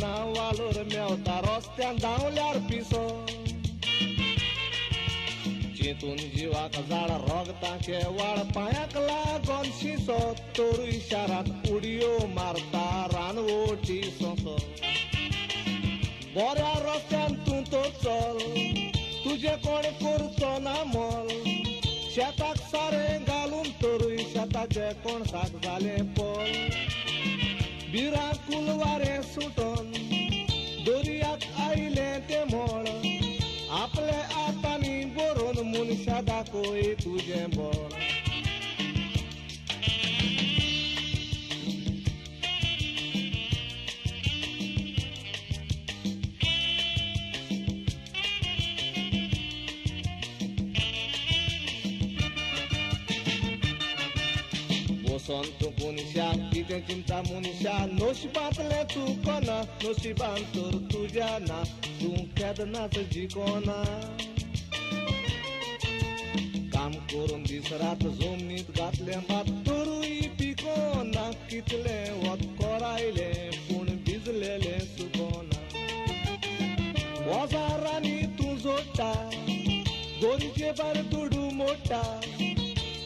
ना वालोर मेवता रस्त्यान धांवल्यार पिसो चिंतून जिवाक झाड रोगताचे वाळ पांयाक लागोन शिसो तोरू इशारात उडयो मारता रानवटी सोंसो बऱ्या रस्त्यान तूं तर चल तुझे कोण करचो ना मोल शेताक सारें घालून तरूय शेताचे कोणसाक जालें पोल बिरांकुल वारें सुटोन दर्याक आयलें तें मोळ आपले आतांनी बरोवन मनशा दाखय तुजें बळ बसोन तूं मनशा कितें चिंता मनशा नशिबांतलें तूं कोना नशिबान तर तुज्या ना तूं केदनाच जिकोना काम करून दीस रात जमनीत घातलें भात तरूय पिकोना कितलें वत कोरायलें पूण भिजलेलें सुकोना वजारांनी तूं जोडटा गोरचे भायर दुडू मोडटा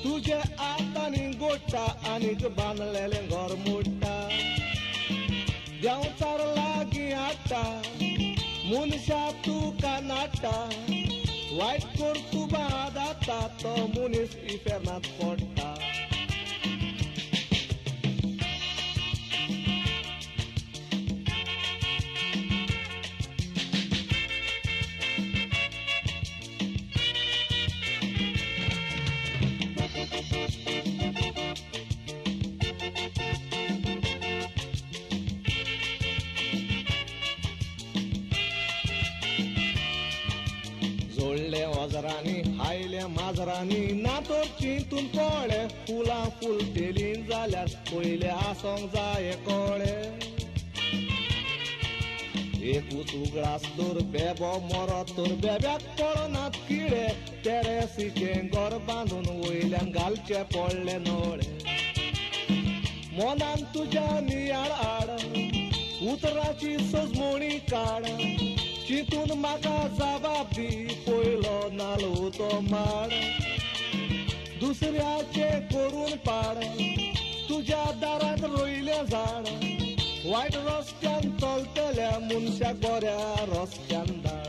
तुझे आतांनी गोडटा आनीक बांदलेलें घर मोडटा देंवचार लागीं हाडटा मनशा तुका नाडटा वायट कर तूं बाद आता तो मनीस इफेरनात पडटा जोडले वजरांनी हायले माजरांनी ना तर चिंतून पळ्ळे फुलां फूल तेलीन जाल्यार पयले आसोंक जाय कळे एकूच उगडास तर बेबो मरत तर बेब्याक पडनात किडे तेरेसीचें घर बांदून वयल्यान घालचे पडले नळे मनान तुज्या नियाळ आड उतराची सजमोणी काड चिंतून म्हाका जबाब दी पयलो नालो तो माड दुसऱ्याचे करून पाड तुज्या दारांत रोयलें झाड वायट रस्त्यान चलतल्या मनशाक बऱ्या रस्त्यान धाड